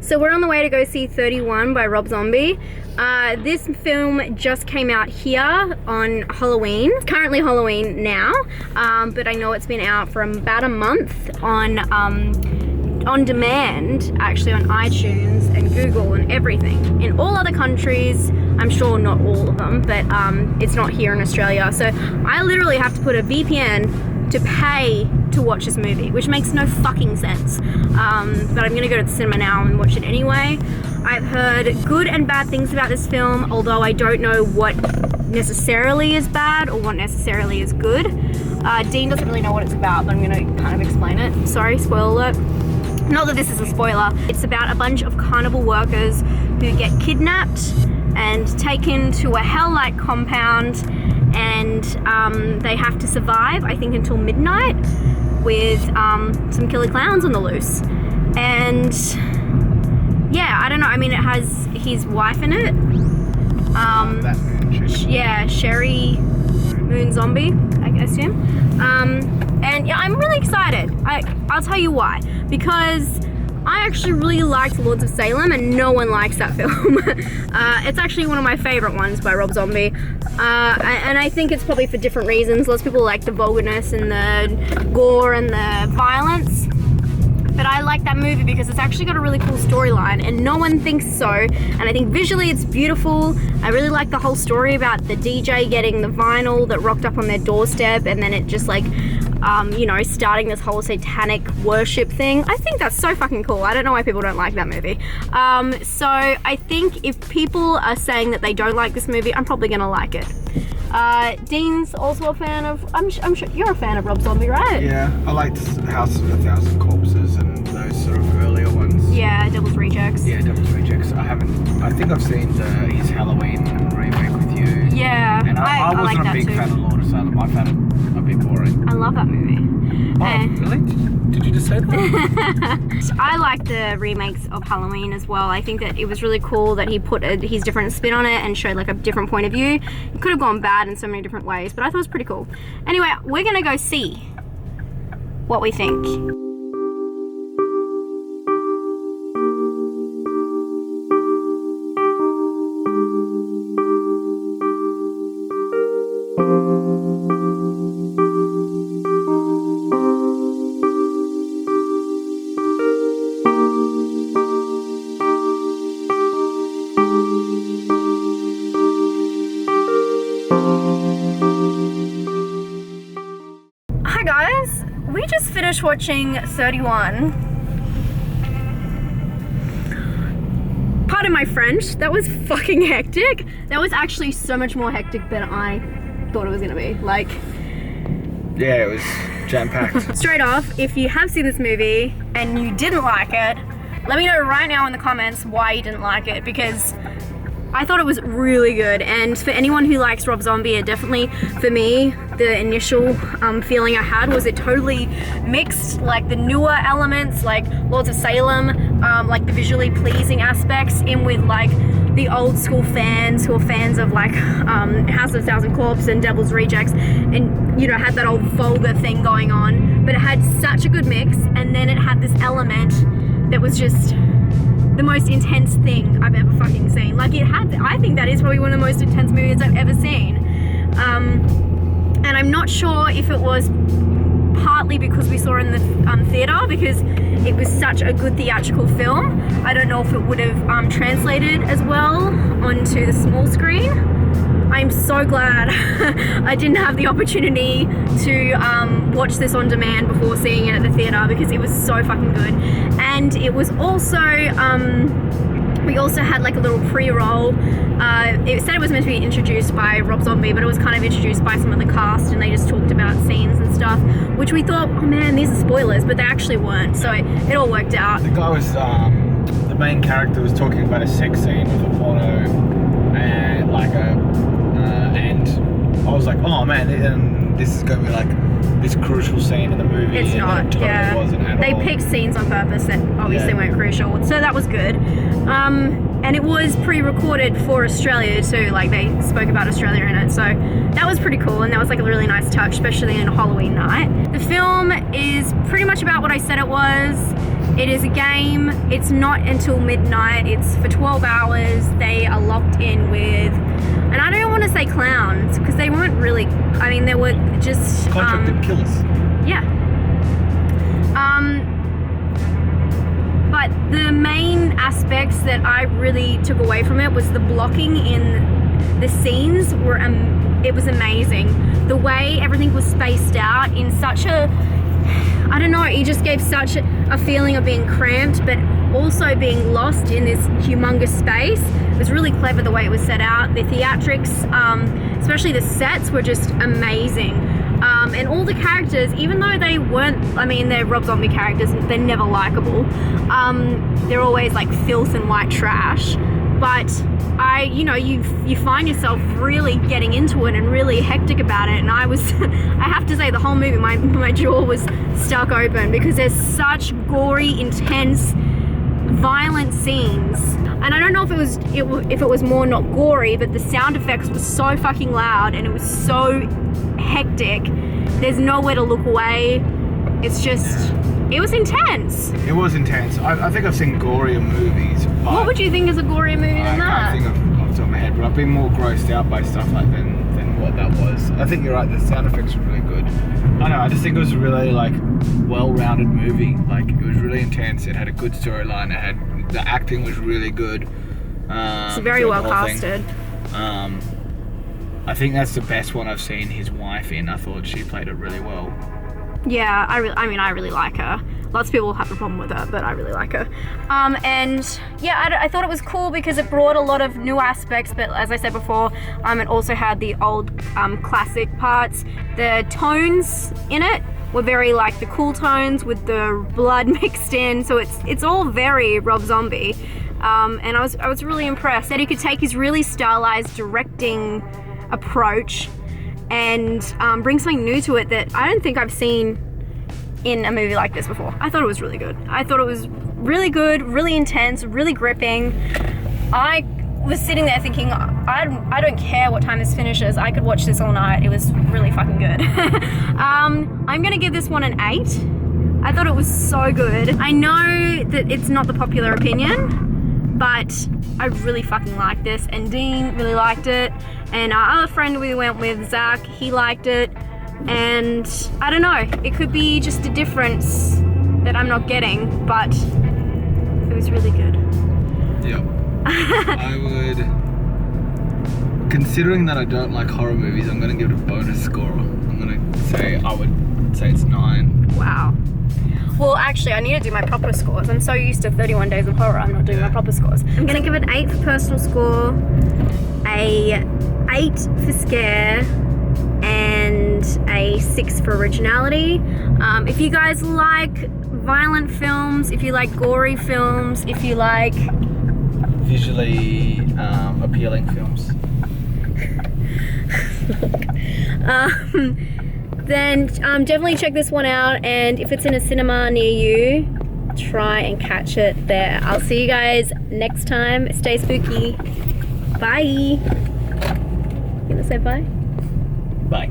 So we're on the way to go see 31 by Rob Zombie. This film just came out here on Halloween. It's currently Halloween now, but I know it's been out for about a month on demand, actually, on iTunes and Google and everything. In all other countries, I'm sure not all of them, but it's not here in Australia. So I literally have to put a VPN to pay to watch this movie, which makes no fucking sense. But I'm gonna go to the cinema now and watch it anyway. I've heard good and bad things about this film, although I don't know what necessarily is bad or what necessarily is good. Dean doesn't really know what it's about, but I'm gonna kind of explain it. Sorry, spoiler alert. Not that this is a spoiler. It's about a bunch of carnival workers who get kidnapped and taken to a hell-like compound, and they have to survive, I think, until midnight with some killer clowns on the loose. And yeah, I don't know. I mean, it has his wife in it. Yeah, Sherry Moon Zombie, I assume. And yeah, I'm really excited. I'll tell you why. Because I actually really liked Lords of Salem, and no one likes that film. It's actually one of my favorite ones by Rob Zombie. And I think it's probably for different reasons. Lots of people like the vulgarness and the gore and the violence. But I like that movie because it's actually got a really cool storyline, and no one thinks so. And I think visually it's beautiful. I really like the whole story about the DJ getting the vinyl that rocked up on their doorstep, and then it just like, you know, starting this whole satanic worship thing. I think that's so fucking cool. I don't know why people don't like that movie. So I think if people are saying that they don't like this movie, I'm probably gonna like it. Dean's also a fan of, I'm sure you're a fan of Rob Zombie, right? Yeah, I liked House of a Thousand Corpses and those sort of earlier ones. Yeah, Devil's Rejects. Yeah, Devil's Rejects. I think I've seen his Halloween remake with you. Yeah, and I wasn't like a that big too. fan of Lord of Salem. I found it a bit boring. I love that movie. Oh, really? Did you just say that? I like the remakes of Halloween as well. I think that it was really cool that he put his different spin on it and showed like a different point of view. It could have gone bad in so many different ways, but I thought it was pretty cool. Anyway, we're gonna go see what we think. Hi guys, we just finished watching 31. Pardon my French, that was fucking hectic. That was actually so much more hectic than I thought it was gonna be. Like, Yeah, it was jam-packed. straight off, if you have seen this movie and you didn't like it, let me know right now in the comments why you didn't like it, because I thought it was really good. And for anyone who likes Rob Zombie, it definitely, for me, the initial feeling I had was it totally mixed like the newer elements, like Lords of Salem, like the visually pleasing aspects, in with like the old school fans who are fans of like House of a Thousand Corpses and Devil's Rejects, and you know, had that old vulgar thing going on, but it had such a good mix. And then it had this element that was just the most intense thing I've ever fucking seen. Like, it had, I think that is probably one of the most intense movies I've ever seen. And I'm not sure if it was partly because we saw it in the theatre, because it was such a good theatrical film. I don't know if it would have translated as well onto the small screen. I'm so glad I didn't have the opportunity to watch this on demand before seeing it at the theatre, because it was so fucking good. And it was also, we also had like a little pre-roll. It said it was meant to be introduced by Rob Zombie, but it was kind of introduced by some of the cast, and they just talked about scenes and stuff, which we thought, oh man, these are spoilers, but they actually weren't, so it all worked out. The guy was, the main character was talking about a sex scene with a porno, and like and I was like, oh man, and this is going to be like this crucial scene in the movie. It's and not, it totally yeah. wasn't at They all. picked scenes on purpose that obviously weren't crucial, so that was good. And it was pre-recorded for Australia too, like they spoke about Australia in it, so that was pretty cool, and that was like a really nice touch, especially in a Halloween night. The film is pretty much about what I said it was. It is a game. It's not until midnight. It's for 12 hours. They are locked in with, and I don't want to say clowns because they weren't really. I mean, they were just Contracted killers. Yeah. But the main aspects that I really took away from it was the blocking in the scenes were it was amazing. The way everything was spaced out in such a, I don't know, it just gave such a feeling of being cramped but also being lost in this humongous space. It was really clever the way it was set out. The theatrics, especially the sets, were just amazing. And all the characters, even though they weren't, I mean, they're Rob Zombie characters, they're never likable. They're always like filth and white trash. But you find yourself really getting into it and really hectic about it. And I was, I have to say, the whole movie, my jaw was stuck open because there's such gory, intense, violent scenes. And I don't know if it was more not gory, but the sound effects were so fucking loud and it was so hectic. There's nowhere to look away. It's just, it was intense. It was intense. I think I've seen gorier movies. But what would you think is a gorier movie than that? I can't think off the top of my head, but I've been more grossed out by stuff like than what that was. I think you're right. The sound effects were really good. I know. I just think it was a really well-rounded movie. Like it was really intense. It had a good storyline. The acting was really good. It's very well casted. I think that's the best one I've seen his wife in. I thought she played it really well. Yeah, I really like her. Lots of people have a problem with her, but I really like her. And yeah, I thought it was cool because it brought a lot of new aspects, but as I said before, it also had the old classic parts. The tones in it were very like the cool tones with the blood mixed in, so it's all very Rob Zombie. And I was really impressed that he could take his really stylized directing approach and bring something new to it that I don't think I've seen in a movie like this before. I thought it was really good. I thought it was really good, really intense, really gripping. I was sitting there thinking, I don't care what time this finishes. I could watch this all night. It was really fucking good. I'm gonna give this one an 8. I thought it was so good. I know that it's not the popular opinion, but I really fucking liked this, and Dean really liked it, and our other friend we went with, Zach, he liked it, and I don't know, it could be just a difference that I'm not getting, but it was really good. Yep. I would, considering that I don't like horror movies, I'm gonna give it a bonus score. I would say it's 9. Wow. Well, actually, I need to do my proper scores. I'm so used to 31 Days of Horror, I'm not doing my proper scores. I'm gonna give it 8 for personal score, a 8 for scare, and a 6 for originality. If you guys like violent films, if you like gory films, if you like visually appealing films, then definitely check this one out, and if it's in a cinema near you, try and catch it there. I'll see you guys next time. Stay spooky. Bye. You gonna say bye? Bye.